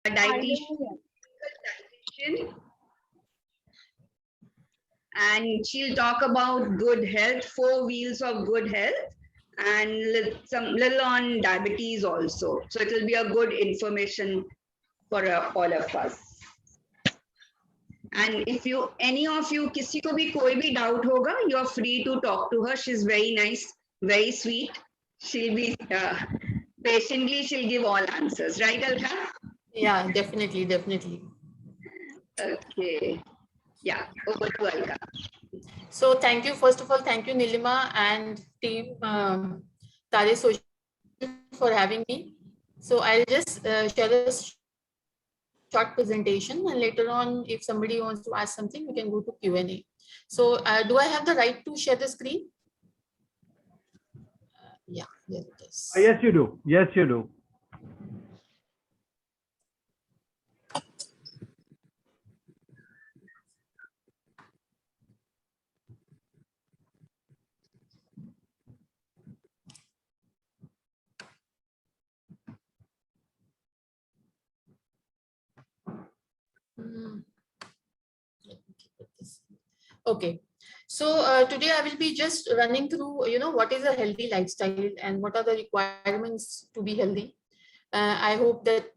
a dietitian, and she'll talk about good health, 4 wheels of good health, and some little on diabetes also. So it will be a good information for all of us. And if you, any of you, किसी को भी कोई भी doubt होगा, you are free to talk to her. She's very nice, very sweet. She'll be patiently, she'll give all answers, right, Alka? Yeah, definitely, definitely. Okay. Yeah, over to Alka. So thank you, first of all, thank you, Nilima and team Tare Social for having me. So I'll just share a short presentation, and later on, if somebody wants to ask something, we can go to Q&A. So do I have the right to share the screen? Yeah, here it is. Yes, you do. Yes, you do. Okay, so today I will be just running through, what is a healthy lifestyle and what are the requirements to be healthy. I hope that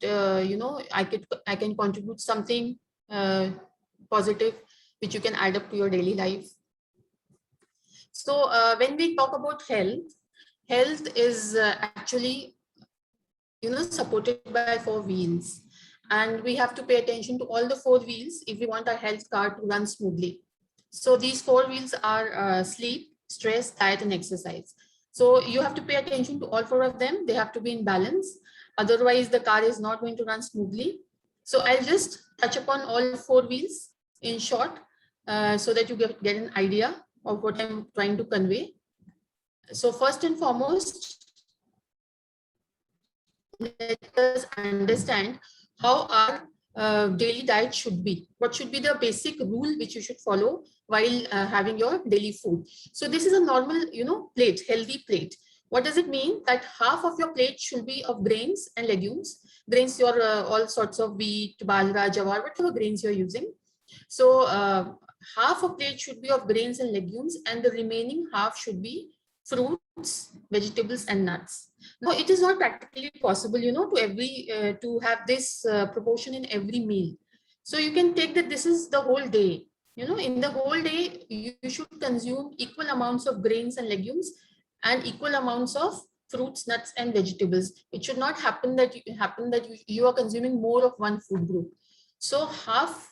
I can contribute something positive which you can add up to your daily life. So when we talk about health, health is actually supported by 4 wheels, and we have to pay attention to all the 4 wheels if we want our health car to run smoothly. So these 4 wheels are sleep, stress, diet, and exercise. So you have to pay attention to all 4 of them. They have to be in balance. Otherwise, the car is not going to run smoothly. So I'll just touch upon all 4 wheels in short so that you get an idea of what I'm trying to convey. So first and foremost, let us understand how our daily diet should be. What should be the basic rule which you should follow while having your daily food. So this is a normal, plate, healthy plate. What does it mean? That half of your plate should be of grains and legumes. Grains, your all sorts of wheat, bajra, jawar, whatever grains you're using. So half a plate should be of grains and legumes, and the remaining half should be fruits, vegetables, and nuts. Now, it is not practically possible, to have this proportion in every meal. So you can take that this is the whole day. In the whole day, you should consume equal amounts of grains and legumes and equal amounts of fruits, nuts, and vegetables. It should not happen that you are consuming more of one food group. So half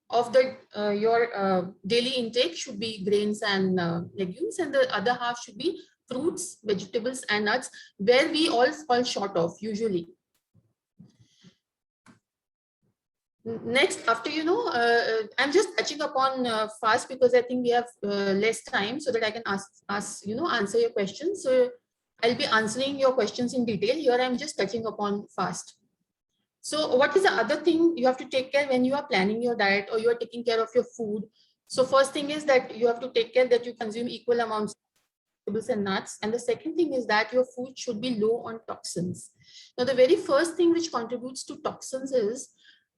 of the your daily intake should be grains and legumes, and the other half should be fruits, vegetables, and nuts, where we all fall short of usually. Next, after I'm just touching upon fast because I think we have less time, so that I can answer your questions. So I'll be answering your questions in detail. Here I'm just touching upon fast. So what is the other thing you have to take care when you are planning your diet or you are taking care of your food? So first thing is that you have to take care that you consume equal amounts of vegetables and nuts. And the second thing is that your food should be low on toxins. Now, the very first thing which contributes to toxins is,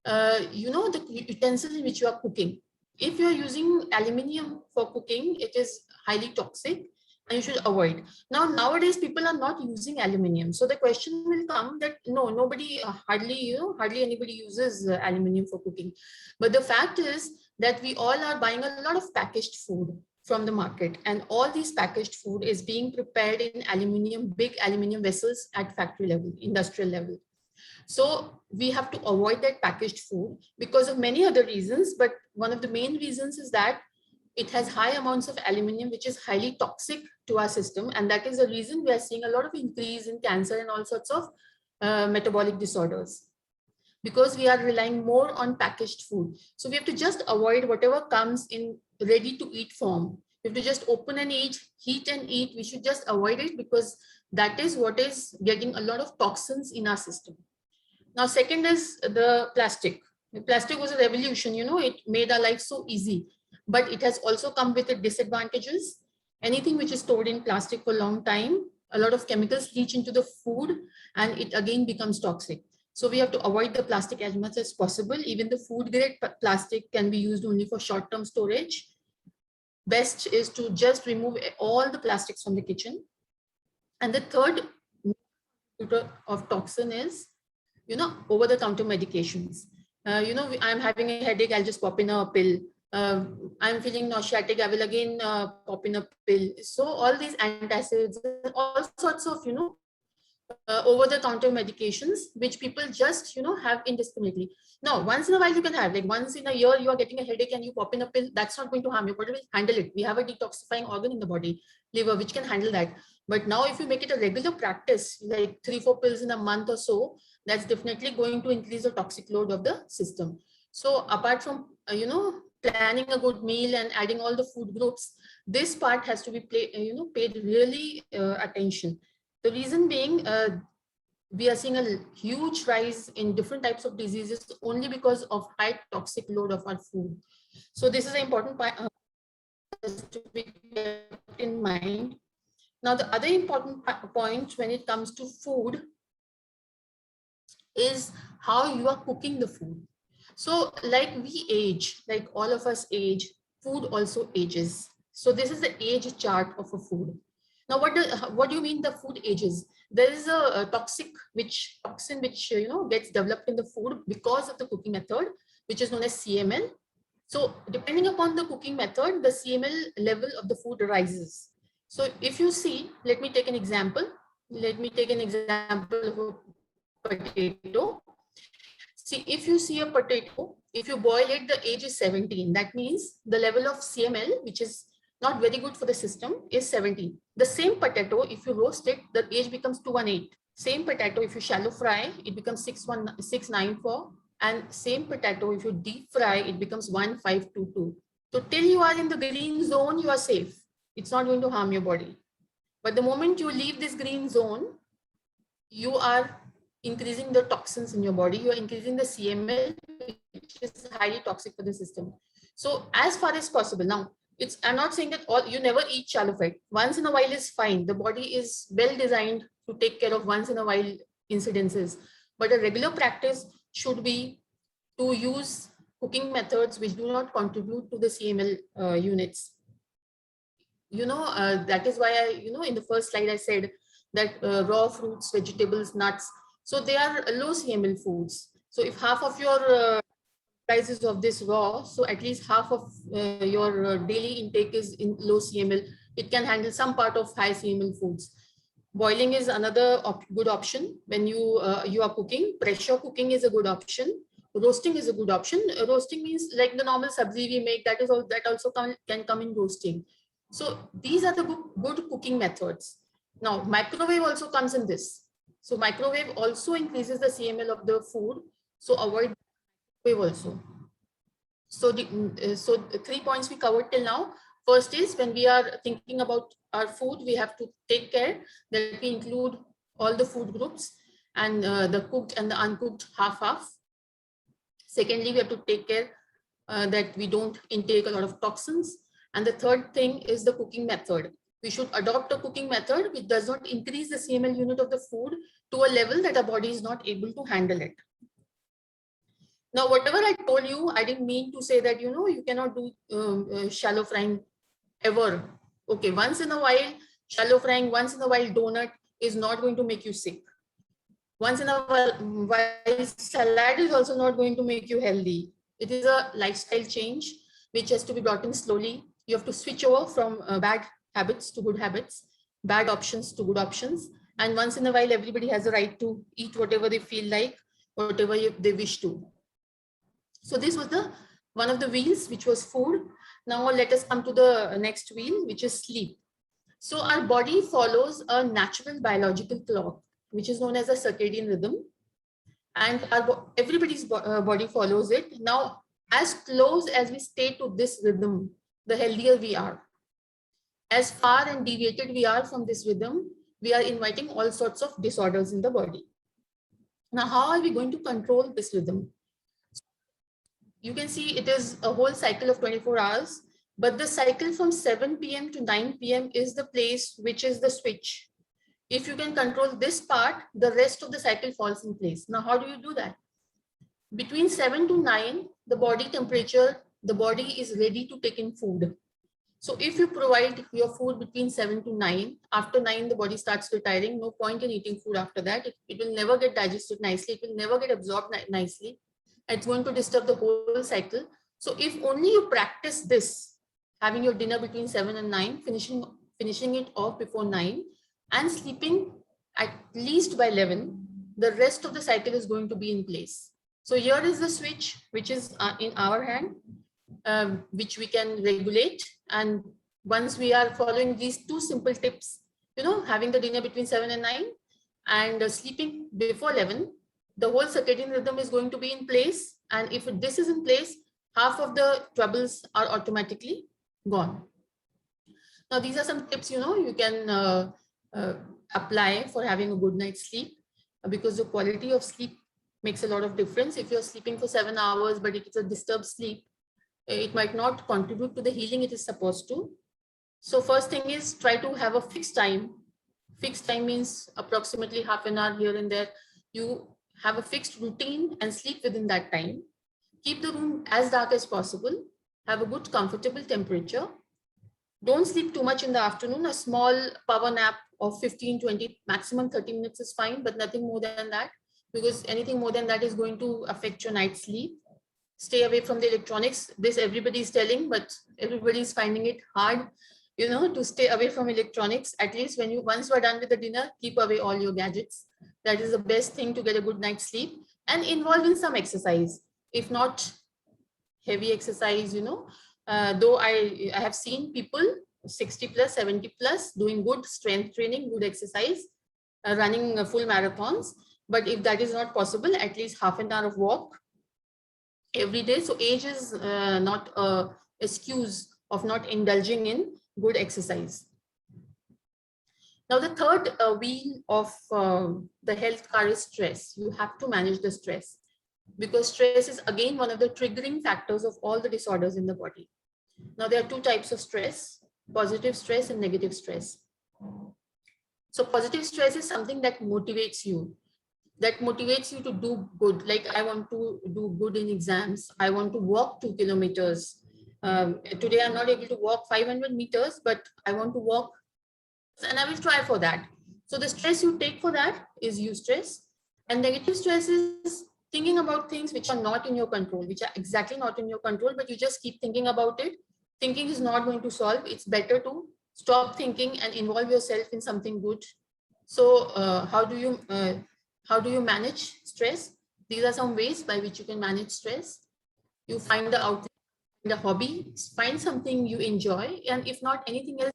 the utensils in which you are cooking. If you are using aluminium for cooking, it is highly toxic and you should avoid. Now, nowadays, people are not using aluminium. So the question will come that nobody, hardly anybody uses aluminium for cooking. But the fact is that we all are buying a lot of packaged food from the market, and all these packaged food is being prepared in big aluminium vessels at factory level, industrial level. So we have to avoid that packaged food because of many other reasons. But one of the main reasons is that it has high amounts of aluminium, which is highly toxic to our system. And that is the reason we are seeing a lot of increase in cancer and all sorts of metabolic disorders, because we are relying more on packaged food. So we have to just avoid whatever comes in ready to eat form. We have to just open and eat, heat and eat. We should just avoid it because that is what is getting a lot of toxins in our system. Now, second is the plastic. The plastic was a revolution, it made our life so easy, but it has also come with its disadvantages. Anything which is stored in plastic for a long time, a lot of chemicals leach into the food and it again becomes toxic. So we have to avoid the plastic as much as possible. Even the food grade plastic can be used only for short-term storage. Best is to just remove all the plastics from the kitchen. And the third of toxin is, over-the-counter medications. I'm having a headache, I'll just pop in a pill. I'm feeling nauseatic, I will again pop in a pill. So all these antacids, all sorts of, over-the-counter medications, which people just, have indiscriminately. Now, once in a while you can have, like once in a year, you are getting a headache and you pop in a pill, that's not going to harm you. Body will handle it. We have a detoxifying organ in the body, liver, which can handle that. But now if you make it a regular practice, like 3-4 pills in a month or so, that's definitely going to increase the toxic load of the system. So apart from, planning a good meal and adding all the food groups, this part has to be paid really attention. The reason being, we are seeing a huge rise in different types of diseases only because of high toxic load of our food. So this is an important point to be kept in mind. Now, the other important point when it comes to food is how you are cooking the food. So like we age, like all of us age, food also ages. So this is the age chart of a food. Now, what do you mean the food ages? There is a toxin which gets developed in the food because of the cooking method, which is known as CML. So depending upon the cooking method, the CML level of the food rises. So if you see, let me take an example. Let me take an example of a potato. See, if you see a potato, if you boil it, the age is 17. That means the level of CML, which is not very good for the system, is 17. The same potato, if you roast it, the age becomes 218. Same potato, if you shallow fry, it becomes 694. And same potato, if you deep fry, it becomes 1522. So till you are in the green zone, you are safe. It's not going to harm your body. But the moment you leave this green zone, you are increasing the toxins in your body. You are increasing the CML, which is highly toxic for the system. So as far as possible, now, I'm not saying that you never eat shallow fry. Once in a while is fine. The body is well designed to take care of once in a while incidences. But a regular practice should be to use cooking methods which do not contribute to the CML units. That is why in the first slide I said that raw fruits, vegetables, nuts, so they are low CML foods. So if half of your prices of this raw, so at least half of your daily intake is in low CML, it can handle some part of high CML foods. Boiling is another good option when you are cooking. Pressure cooking is a good option. Roasting is a good option. Roasting means like the normal sabzi we make, that also can come in roasting. So these are the good cooking methods. Now microwave also comes in this. So microwave also increases the CML of the food. So avoid microwave also. So the 3 points we covered till now. First is when we are thinking about our food, we have to take care that we include all the food groups and the cooked and the uncooked half. Secondly, we have to take care that we don't intake a lot of toxins. And the third thing is the cooking method. We should adopt a cooking method which does not increase the CML unit of the food to a level that our body is not able to handle it. Now, whatever I told you, I didn't mean to say that, you cannot do shallow frying ever. Okay, once in a while, shallow frying, once in a while, donut is not going to make you sick. Once in a while, salad is also not going to make you healthy. It is a lifestyle change which has to be brought in slowly. You have to switch over from bad habits to good habits, bad options to good options. And once in a while, everybody has a right to eat whatever they feel like, whatever they wish to. So this was one of the wheels, which was food. Now let us come to the next wheel, which is sleep. So our body follows a natural biological clock, which is known as a circadian rhythm. And everybody's body follows it. Now, as close as we stay to this rhythm, the healthier we are. As far and deviated we are from this rhythm, we are inviting all sorts of disorders in the body. Now, how are we going to control this rhythm? You can see it is a whole cycle of 24 hours, but the cycle from 7 p.m. to 9 p.m. is the place which is the switch. If you can control this part, the rest of the cycle falls in place. Now, how do you do that? Between 7 to 9, the body temperature, the body is ready to take in food. So if you provide your food between 7 to 9, after 9, the body starts retiring. No point in eating food after that. It will never get digested nicely. It will never get absorbed nicely. It's going to disturb the whole cycle. So if only you practice this, having your dinner between 7 and 9, finishing it off before 9, and sleeping at least by 11, the rest of the cycle is going to be in place. So here is the switch, which is in our hand, which we can regulate. And once we are following these two simple tips, having the dinner between 7 and 9 and sleeping before 11, the whole circadian rhythm is going to be in place. And if this is in place, half of the troubles are automatically gone. Now, these are some tips, you can apply for having a good night's sleep, because the quality of sleep makes a lot of difference. If you're sleeping for 7 hours, but it's a disturbed sleep, it might not contribute to the healing it is supposed to. So first thing is, try to have a fixed time. Fixed time means approximately half an hour here and there. You have a fixed routine and sleep within that time. Keep the room as dark as possible. Have a good comfortable temperature. Don't sleep too much in the afternoon. A small power nap of 15, 20, maximum 30 minutes is fine, but nothing more than that, because anything more than that is going to affect your night's sleep. Stay away from the electronics. This everybody is telling, but everybody is finding it hard, to stay away from electronics. At least once you are done with the dinner, keep away all your gadgets. That is the best thing to get a good night's sleep. And involve in some exercise, if not heavy exercise, though I have seen people 60 plus, 70 plus doing good strength training, good exercise, running full marathons. But if that is not possible, at least half an hour of walk every day. So age is not an excuse of not indulging in good exercise. Now, the third wheel of the health car is stress. You have to manage the stress, because stress is again one of the triggering factors of all the disorders in the body. Now, there are two types of stress: positive stress and negative stress. So positive stress is something that motivates you. To do good. Like, I want to do good in exams. I want to walk 2 kilometers. Today, I'm not able to walk 500 meters, but I want to walk, and I will try for that. So the stress you take for that is eustress. And negative stress is thinking about things which are not in your control, which are exactly not in your control, but you just keep thinking about it. Thinking is not going to solve. It's better to stop thinking and involve yourself in something good. So how do you manage stress? These are some ways by which you can manage stress. You find the outlet, the hobby, find something you enjoy, and if not anything else,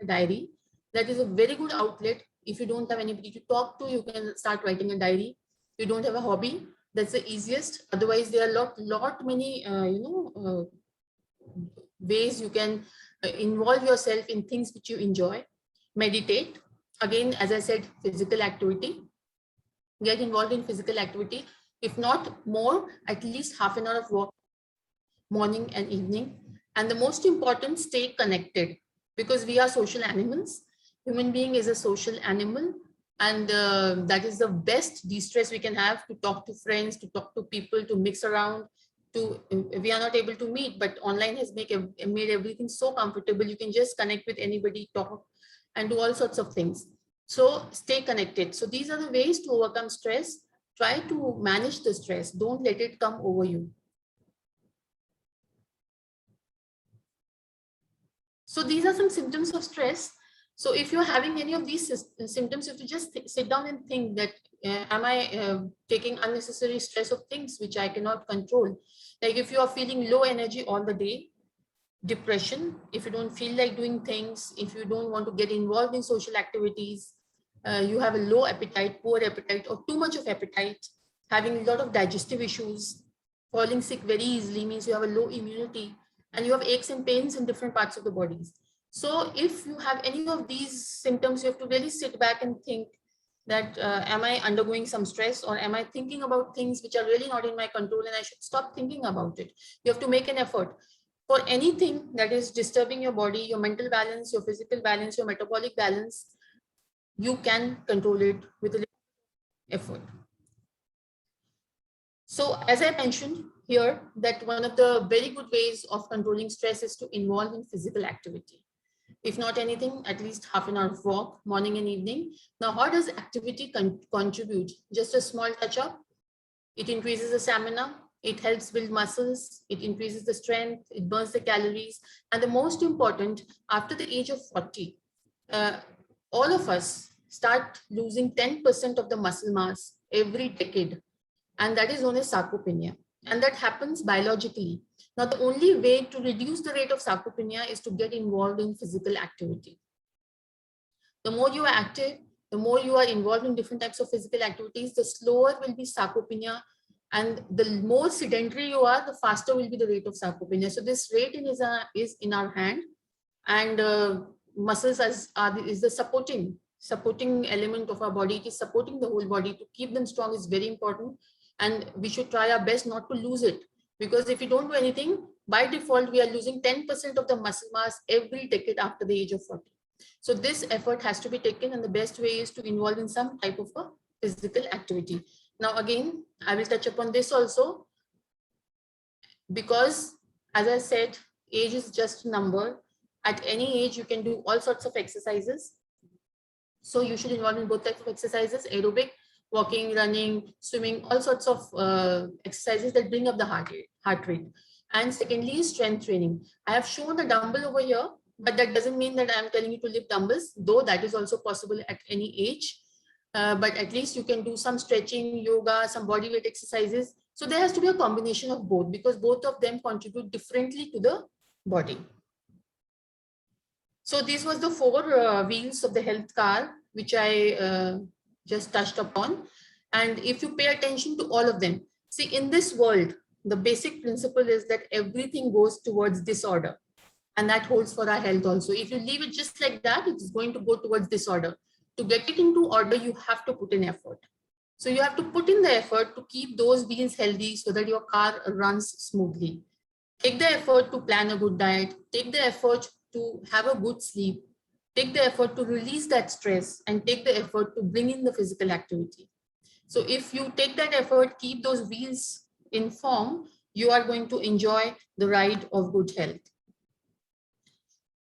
a diary. That is a very good outlet. If you don't have anybody to talk to, you can start writing a diary. You don't have a hobby, that's the easiest. Otherwise, there are lot many ways you can involve yourself in things which you enjoy. Meditate. Again, as I said, physical activity. Get involved in physical activity. If not more, at least half an hour of walk, morning and evening. And the most important, stay connected, because we are social animals. Human being is a social animal, and that is the best de-stress we can have, to talk to friends, to talk to people, to mix around. We are not able to meet, but online has made everything so comfortable. You can just connect with anybody, talk, and do all sorts of things. So stay connected. So these are the ways to overcome stress. Try to manage the stress. Don't let it come over you. So these are some symptoms of stress. So if you're having any of these symptoms, you have to just sit down and think that, am I taking unnecessary stress of things which I cannot control? Like, if you are feeling low energy all the day, depression, if you don't feel like doing things, if you don't want to get involved in social activities, you have a low appetite, poor appetite, or too much of appetite, having a lot of digestive issues, falling sick very easily means you have a low immunity, and you have aches and pains in different parts of the bodies. So if you have any of these symptoms, you have to really sit back and think that, am I undergoing some stress, or am I thinking about things which are really not in my control, and I should stop thinking about it. You have to make an effort. For anything that is disturbing your body, your mental balance, your physical balance, your metabolic balance, you can control it with a little effort. So as I mentioned here, that one of the very good ways of controlling stress is to involve in physical activity. If not anything, at least half an hour of walk, morning and evening. Now, how does activity contribute? Just a small touch up. It increases the stamina. It helps build muscles. It increases the strength. It burns the calories. And the most important, after the age of 40, all of us start losing 10% of the muscle mass every decade. And that is known as sarcopenia. And that happens biologically. Now, the only way to reduce the rate of sarcopenia is to get involved in physical activity. The more you are active, the more you are involved in different types of physical activities, the slower will be sarcopenia. And the more sedentary you are, the faster will be the rate of sarcopenia. So this rate is in our hand, and muscles is the supporting element of our body. It is supporting the whole body. To keep them strong is very important. And we should try our best not to lose it, because if we don't do anything, by default, we are losing 10% of the muscle mass every decade after the age of 40. So this effort has to be taken, and the best way is to involve in some type of a physical activity. Now, again, I will touch upon this also, because as I said, age is just a number. At any age, you can do all sorts of exercises. So you should involve in both types of exercises: aerobic, walking, running, swimming, all sorts of exercises that bring up the heart rate. And secondly, strength training. I have shown a dumbbell over here, but that doesn't mean that I'm telling you to lift dumbbells, though that is also possible at any age. But at least you can do some stretching, yoga, some body weight exercises. So there has to be a combination of both, because both of them contribute differently to the body. So these was the 4 wheels of the health car, which I just touched upon. And if you pay attention to all of them, see, in this world, the basic principle is that everything goes towards disorder. And that holds for our health also. If you leave it just like that, it is going to go towards disorder. To get it into order, you have to put in effort. So you have to put in the effort to keep those wheels healthy so that your car runs smoothly. Take the effort to plan a good diet. Take the effort to have a good sleep. Take the effort to release that stress, and take the effort to bring in the physical activity. So if you take that effort, keep those wheels in form, you are going to enjoy the ride of good health.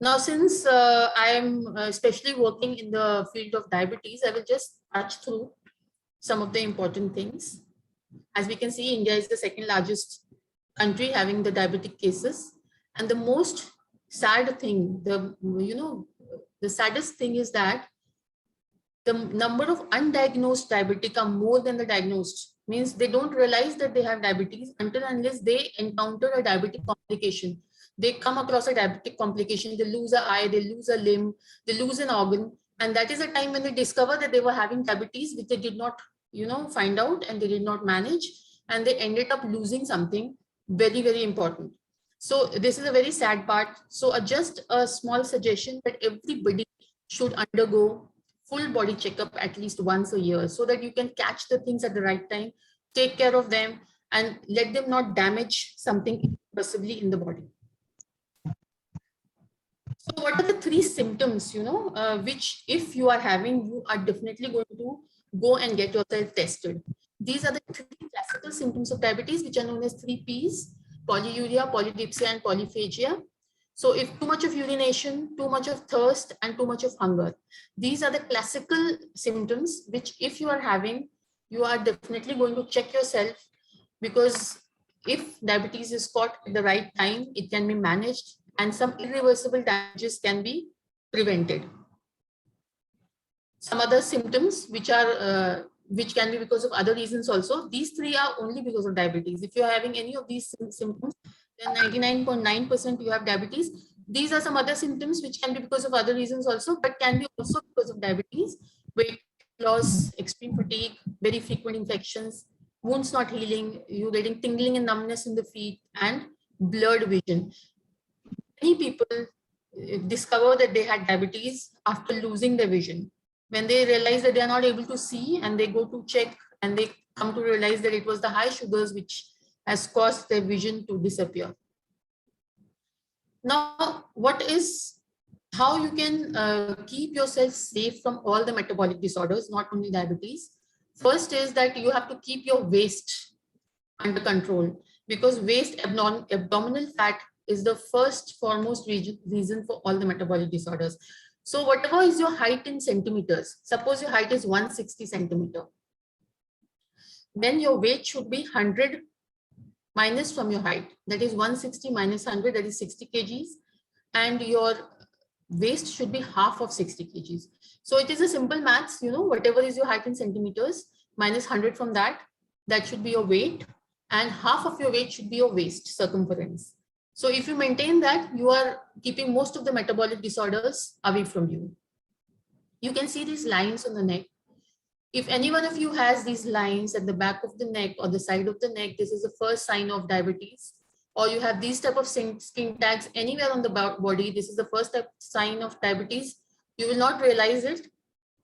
Now, since I am especially working in the field of diabetes, I will just touch through some of the important things. As we can see, India is the second largest country having the diabetic cases. And the most sad thing, the saddest thing is that the number of undiagnosed diabetic are more than the diagnosed. Means they don't realize that they have diabetes until unless they encounter a diabetic complication. They come across a diabetic complication, they lose an eye, they lose a limb, they lose an organ. And that is a time when they discover that they were having diabetes, which they did not, find out, and they did not manage. And they ended up losing something very, very important. So this is a very sad part. So just a small suggestion that everybody should undergo full body checkup at least once a year, so that you can catch the things at the right time, take care of them, and let them not damage something possibly in the body. So what are the 3 symptoms, which if you are having, you are definitely going to go and get yourself tested. These are the 3 classical symptoms of diabetes, which are known as 3 Ps: polyuria, polydipsia, and polyphagia. So if too much of urination, too much of thirst, and too much of hunger, these are the classical symptoms which if you are having, you are definitely going to check yourself, because if diabetes is caught at the right time, it can be managed and some irreversible damages can be prevented. Some other symptoms which can be because of other reasons also. These 3 are only because of diabetes. If you're having any of these symptoms, then 99.9% you have diabetes. These are some other symptoms which can be because of other reasons also, but can be also because of diabetes: weight loss, extreme fatigue, very frequent infections, wounds not healing, you getting tingling and numbness in the feet, and blurred vision. Many people discover that they had diabetes after losing their vision. When they realize that they are not able to see, and they go to check, and they come to realize that it was the high sugars which has caused their vision to disappear. Now, what is how you can keep yourself safe from all the metabolic disorders, not only diabetes. First is that you have to keep your waist under control, because waist abdominal fat is the first foremost reason for all the metabolic disorders. So whatever is your height in centimeters, suppose your height is 160 centimeter, then your weight should be 100 minus from your height. That is 160 minus 100, that is 60 kgs. And your waist should be half of 60 kgs. So it is a simple maths, whatever is your height in centimeters, minus 100 from that, that should be your weight. And half of your weight should be your waist circumference. So if you maintain that, you are keeping most of the metabolic disorders away from you. You can see these lines on the neck. If any one of you has these lines at the back of the neck or the side of the neck, this is the first sign of diabetes. Or you have these type of skin tags anywhere on the body, this is the first sign of diabetes. You will not realize it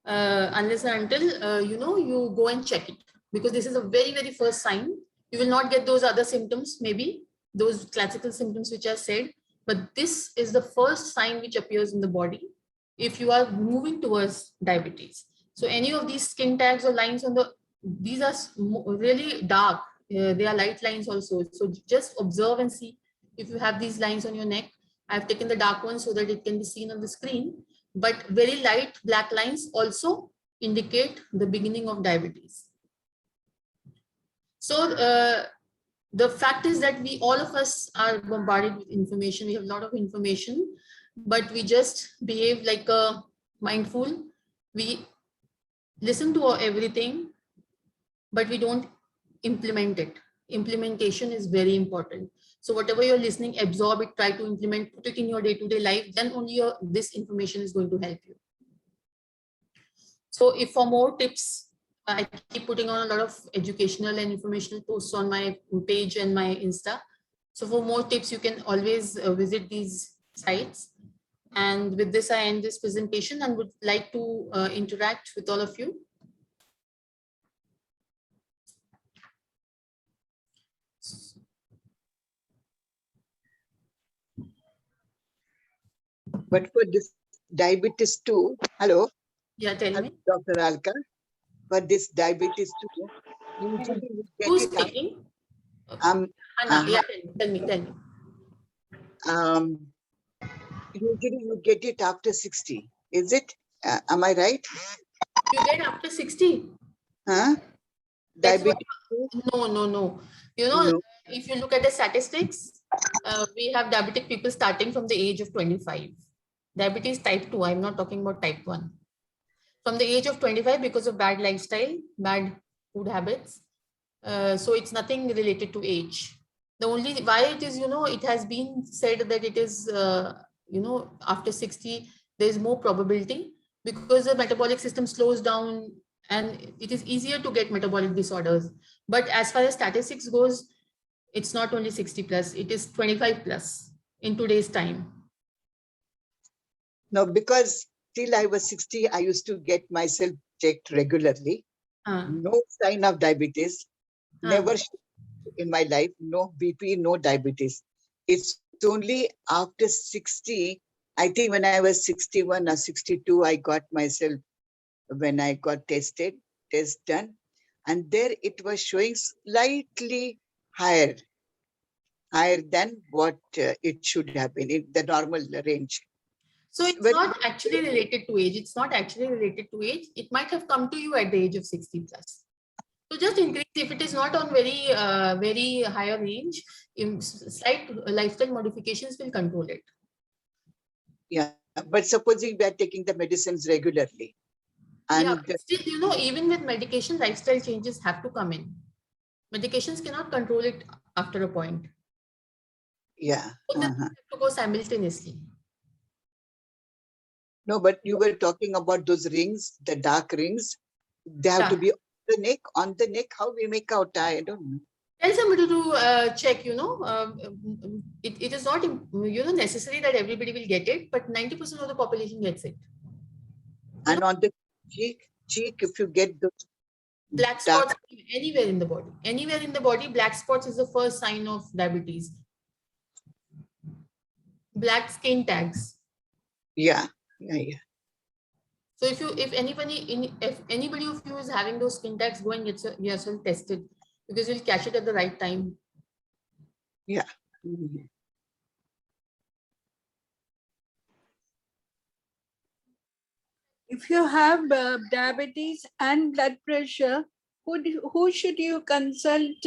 unless and until you go and check it, because this is a very, very first sign. You will not get those other symptoms, maybe those classical symptoms which are said, but this is the first sign which appears in the body if you are moving towards diabetes. So any of these skin tags or lines on these are really dark. They are light lines also. So just observe and see if you have these lines on your neck. I've taken the dark one so that it can be seen on the screen, but very light black lines also indicate the beginning of diabetes. So the fact is that all of us are bombarded with information. We have a lot of information, but we just behave like a mindful. We listen to everything, but we don't implement it. Implementation is very important. So whatever you're listening, absorb it, try to implement, put it in your day-to-day life, then only this information is going to help you. So if for more tips, I keep putting on a lot of educational and informational posts on my page and my Insta. So for more tips, you can always visit these sites. And with this, I end this presentation and would like to interact with all of you. But for this diabetes too, hello? Yeah, tell me. Dr. Alka, for this diabetes too, usually we get Who's it speaking? Anna, yeah, tell me. Usually you get it after 60, is it? Am I right? You get after 60? Huh? Diabetes? No. No. If you look at the statistics, we have diabetic people starting from the age of 25. Diabetes type 2, I'm not talking about type 1. From the age of 25 because of bad lifestyle, bad food habits. So it's nothing related to age. The only why it is, it has been said that it is, after 60, there is more probability because the metabolic system slows down and it is easier to get metabolic disorders. But as far as statistics goes, it's not only 60 plus, it is 25 plus in today's time. No, because till I was 60, I used to get myself checked regularly. No sign of diabetes, never in my life, no BP, no diabetes. It's only after 60, I think when I was 61 or 62, I got myself, when I got test done, and there it was showing slightly higher than what it should have been in the normal range. So it's not actually related to age. It's not actually related to age. It might have come to you at the age of 60 plus. So just increase, if it is not on very higher range, slight lifestyle modifications will control it. Yeah, but supposing we are taking the medicines regularly. And yeah, still, even with medication, lifestyle changes have to come in. Medications cannot control it after a point. Yeah. So have to go simultaneously. No, but you were talking about those rings, the dark rings. They have to be on the neck. How we make out? I don't know. Tell somebody to check, it is not, necessary that everybody will get it, but 90% of the population gets it. And on the cheek, if you get those black spots anywhere in the body, black spots is the first sign of diabetes. Black skin tags. Yeah. Yeah. So if anybody of you is having those skin tags, go and get yourself tested, because you'll catch it at the right time. Yeah. Mhm. If you have diabetes and blood pressure, who should you consult?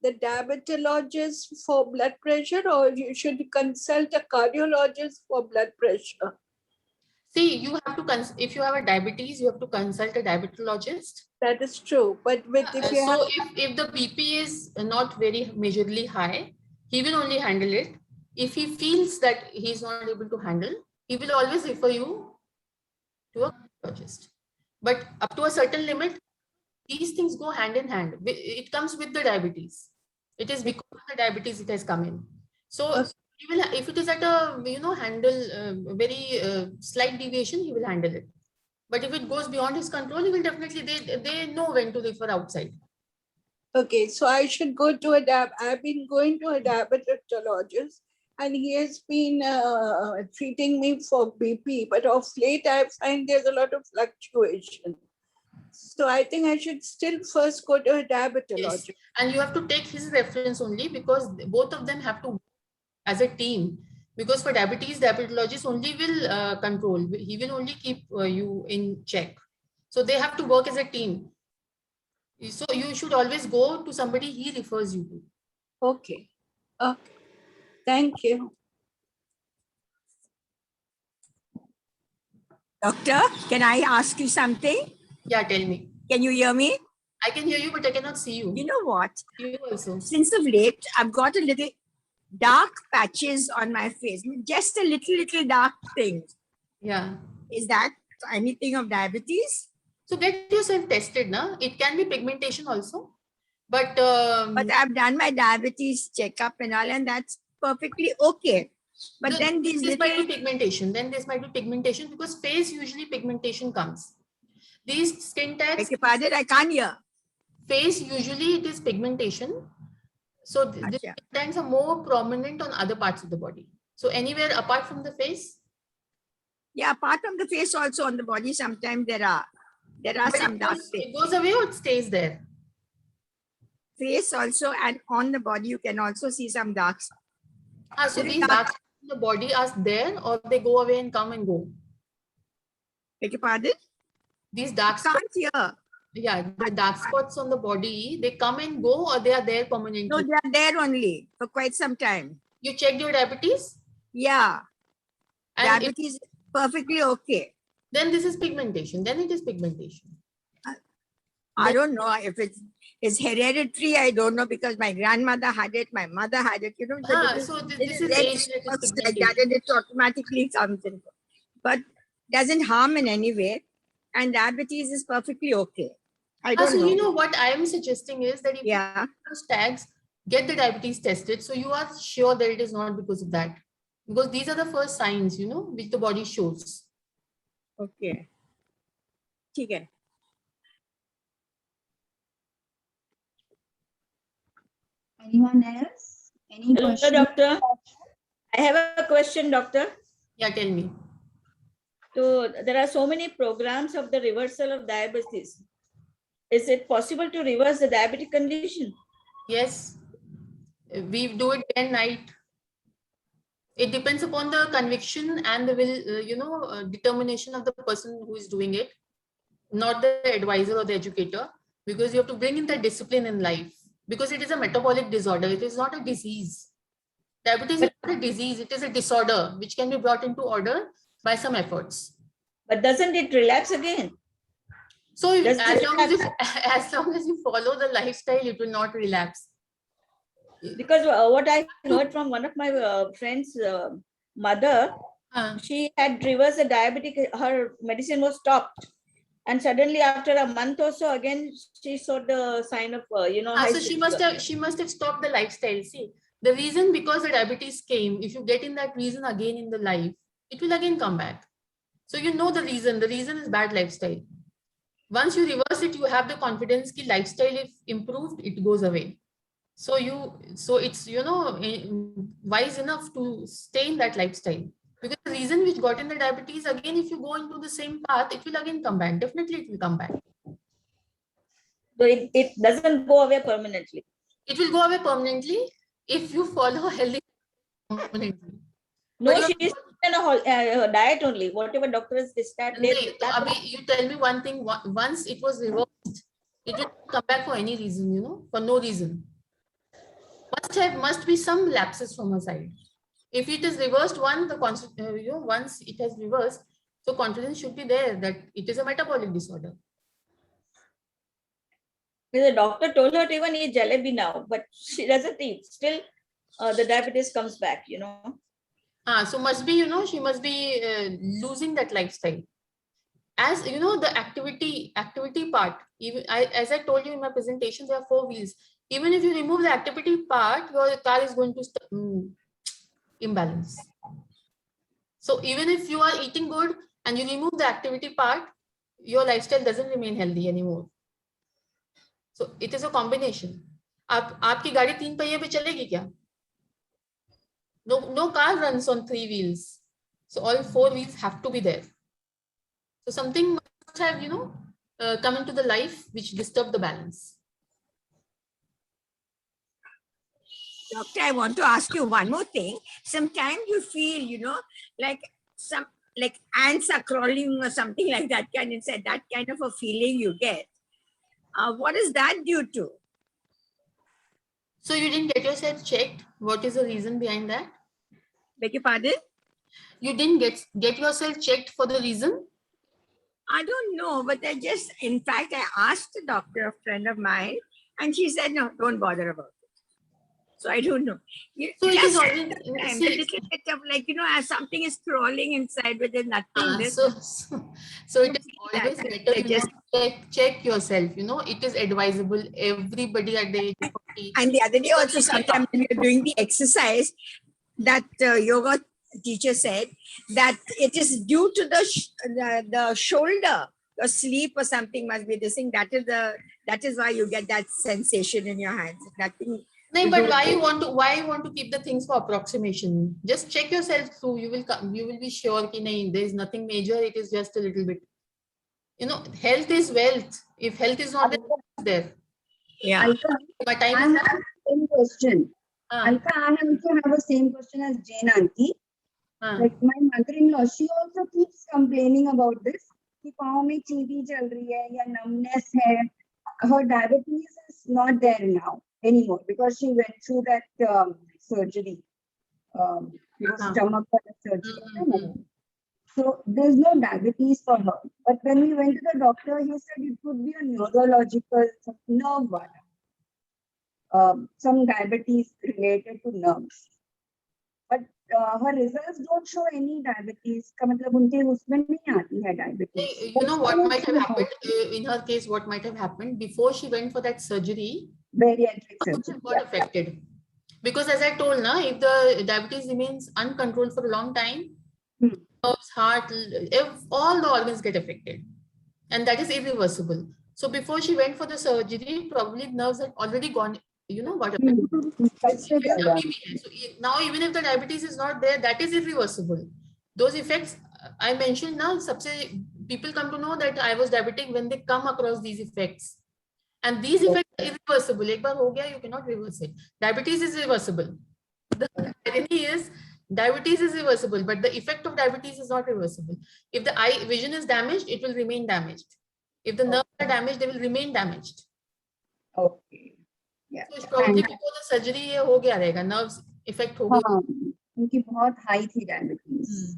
The diabetologist for blood pressure, or you should consult a cardiologist for blood pressure? See, you have to if you have a diabetes, you have to consult a diabetologist. That is true. But if you So have, if the BP is not very majorly high, he will only handle it. If he feels that he's not able to handle, he will always refer you to a cardiologist. But up to a certain limit, these things go hand in hand. It comes with the diabetes. It is because of the diabetes it has come in. So he will, if it is at a handle very slight deviation, he will handle it. But if it goes beyond his control, he will definitely, they know when to refer outside. okay, so I should go to I've been going to a diabetologist, and he has been treating me for BP, but of late I find there's a lot of fluctuation. So I think I should still first go to a diabetologist. Yes. And you have to take his reference only, because both of them have to work as a team. Because for diabetes, diabetologist only will control. He will only keep you in check. So they have to work as a team. So you should always go to somebody he refers you to. Okay. Okay. Thank you. Doctor, can I ask you something? Yeah, tell me. Can you hear me? I can hear you, but I cannot see you. You know what? You also. Since of late, I've got a little dark patches on my face, just a little dark thing. Yeah. Is that anything of diabetes? So get yourself tested, na? It can be pigmentation also. But I've done my diabetes checkup and all, and that's perfectly okay. But then this might be pigmentation. Then this might be pigmentation, because face usually pigmentation comes. These skin tags. I can't hear. Face usually it is pigmentation. So the skin tags are more prominent on other parts of the body. So anywhere apart from the face. Yeah, apart from the face, also on the body, sometimes there are some dark spots. It goes away or it stays there? Face also, and on the body you can also see some dark spots. So these dark spots in the body are there, or they go away and come and go? Beg your pardon? These dark spots. Yeah, the dark spots on the body, they come and go, or they are there permanently? No, they are there only for quite some time. You checked your diabetes? Yeah. And diabetes is perfectly okay. Then this is pigmentation. Then it is pigmentation. I don't know if it's hereditary. I don't know, because my grandmother had it, my mother had it. You know, so this is age-related like that, and it automatically comes in, but doesn't harm in any way. And diabetes is perfectly okay. I don't know. You know what I am suggesting is that if you have those tags, get the diabetes tested, so you are sure that it is not because of that. Because these are the first signs, which the body shows. Okay. Okay. Anyone else? Any Hello, question? doctor. I have a question, doctor. Yeah, tell me. So there are so many programs of the reversal of diabetes. Is it possible to reverse the diabetic condition? Yes. We do it day and night. It depends upon the conviction and the will, determination of the person who is doing it, not the advisor or the educator, because you have to bring in the discipline in life, because it is a metabolic disorder. It is not a disease. Diabetes is not a disease. It is a disorder which can be brought into order by some efforts. But doesn't it relapse again? So as long as you follow the lifestyle, it will not relapse. Because what I heard from one of my friends' mother, she had reversed the diabetic, her medicine was stopped. And suddenly after a month or so, again, she saw the sign of, so she must have stopped the lifestyle. See, the reason because the diabetes came, if you get in that reason again in the life, it will again come back. So you know the reason is bad lifestyle. Once you reverse it, you have the confidence that lifestyle, if improved, it goes away. So it's, wise enough to stay in that lifestyle. Because the reason which got in the diabetes, again, if you go into the same path, it will again come back. Definitely it will come back. So it doesn't go away permanently. It will go away permanently if you follow healthy permanently. No, But she is on a diet only. Whatever doctors prescribed. you tell me one thing. Once it was reversed, it will come back for any reason, you know, for no reason. Must be some lapses from her side. If it is reversed, once it has reversed, so confidence should be there that it is a metabolic disorder. The doctor told her to even eat jalebi now, but she doesn't eat. Still, the diabetes comes back, you know. So must be, you know, she must be losing that lifestyle. As you know, the activity part, even as I told you in my presentation, there are 4 wheels. Even if you remove the activity part, your car is going to imbalance. So even if you are eating good and you remove the activity part, your lifestyle doesn't remain healthy anymore. So it is a combination. आपकी गाड़ी 3 पहिए पे चलेगी क्या? No car runs on 3 wheels. So all 4 wheels have to be there. So something must have, you know, come into the life which disturb the balance. Doctor, I want to ask you one more thing. Sometimes you feel, you know, like ants are crawling or something like that kind of that kind of a feeling you get. What is that due to? So you didn't get yourself checked. What is the reason behind that? Beg your pardon? You didn't get yourself checked for the reason? I don't know, but in fact, I asked a doctor, a friend of mine, and she said, no, don't bother about it. So I don't know. So it is always a little bit of like, you know, as something is crawling inside, but there's nothing. So it is always better to check yourself. You know, it is advisable. Everybody at the age of 40. And the other day also, sometimes when you're doing the exercise, that yoga teacher said that it is due to the shoulder, the sleep or something must be this thing. That is why you get that sensation in your hands. Nothing. No, but why you want to keep the things for approximation? Just check yourself through. You will be sure that there is nothing major. It is just a little bit. You know, health is wealth. If health is not there. Yeah. Alka, My time I is have the same question. Alka, I also have the same question as Jane auntie. Like my mother-in-law, she also keeps complaining about this. कि पाँव में चींटी चल रही है या numbness है. Her diabetes is not there now anymore because she went through that surgery, stomach surgery. So there's no diabetes for her. But when we went to the doctor, he said it could be a neurological nerve, some diabetes related to nerves. But her results don't show any diabetes. का मतलब उनके उसमें नहीं आती है diabetes. You know what might have happened in her case? What might have happened before she went for that surgery? Bariatric surgery got affected. Because as I told, if the diabetes remains uncontrolled for a long time, nerves, heart, all the organs get affected, and that is irreversible. So before she went for the surgery, probably nerves had already gone. You know what happened? So now even if the diabetes is not there, that is irreversible. Those effects I mentioned now, people come to know that I was diabetic when they come across these effects. And these effects are irreversible. Ek baar ho gaya, you cannot reverse it. Diabetes is reversible. The irony is, diabetes is reversible, but the effect of diabetes is not reversible. If the eye vision is damaged, it will remain damaged. If the nerves are damaged, they will remain damaged. Okay. Yeah. So probably before the surgery ये हो गया रहेगा, nerves effect हो गया. उनकी बहुत high थी diabetes.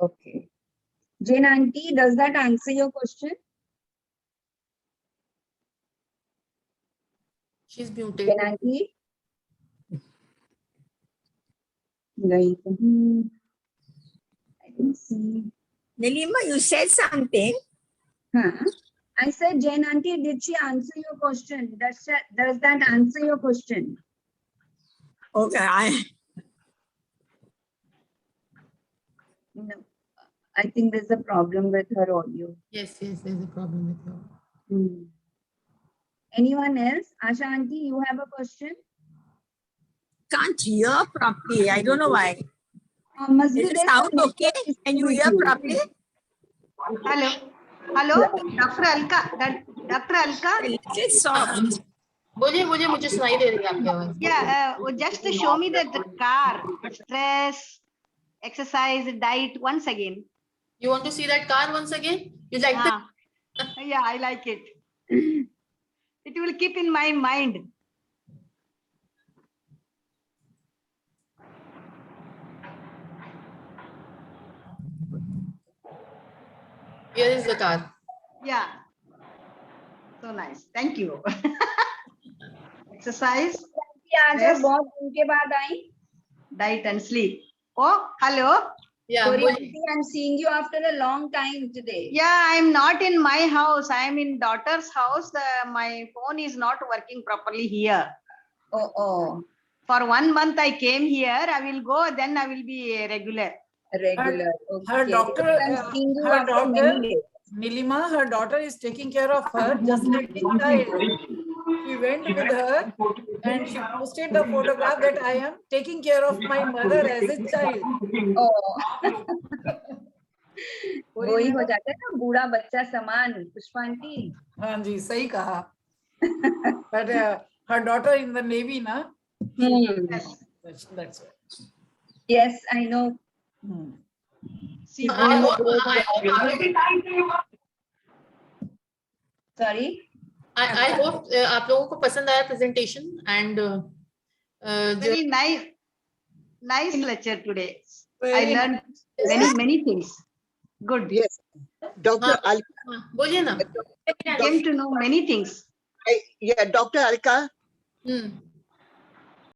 Okay. Jane auntie, does that answer your question? She's muted. Jane auntie? I didn't see. Nilima, you said something. I said, Jane auntie, did she answer your question? Does that answer your question? Okay. No, I think there's a problem with her audio. Yes, there's a problem with her. Anyone else? Asha auntie, you have a question? Can't hear properly. I don't know why. Must be Is the there sound some okay? Can you hear properly? Hello. Hello, Dr. Alka. Dr. Alka. Little soft. बोलिए बोलिए मुझे सुनाई दे रही है आपकी आवाज. Yeah, just to show me that the car, stress, exercise, diet once again. You want to see that car once again? You like that? Yeah, I like it. It will keep in my mind. Here is the car. Yeah. So nice. Thank you. Exercise, आज Yes. बहुत दिन के बाद आई. diet and sleep. Oh, hello. Yeah. Sorry, बोलिए. aunty, I'm seeing you after a long time today. Yeah, I'm not in my house. I'm in daughter's house. My phone is not working properly here. Oh, For 1 month I came here. I will go, then I will be regular. regular. Her Okay. doctor, I'm seeing you her after daughter, many days. Nilima, her daughter is taking care of her just like a child. She went with her and she posted the photograph that I am taking care of my mother as a child. Oh. वही हो जाता है ना बूढ़ा बच्चा समान Pushpa aunty. हाँ जी, सही कहा. But her daughter in the Navy, na? That's right. Yes, I know. See, I hope Sorry. I hope आप लोगों को पसंद आया presentation and very nice lecture today. Very I learned many things. Good. Yes. Dr. Alka, बोलिए ना. I came to know many things. Dr. Alka, Hmm.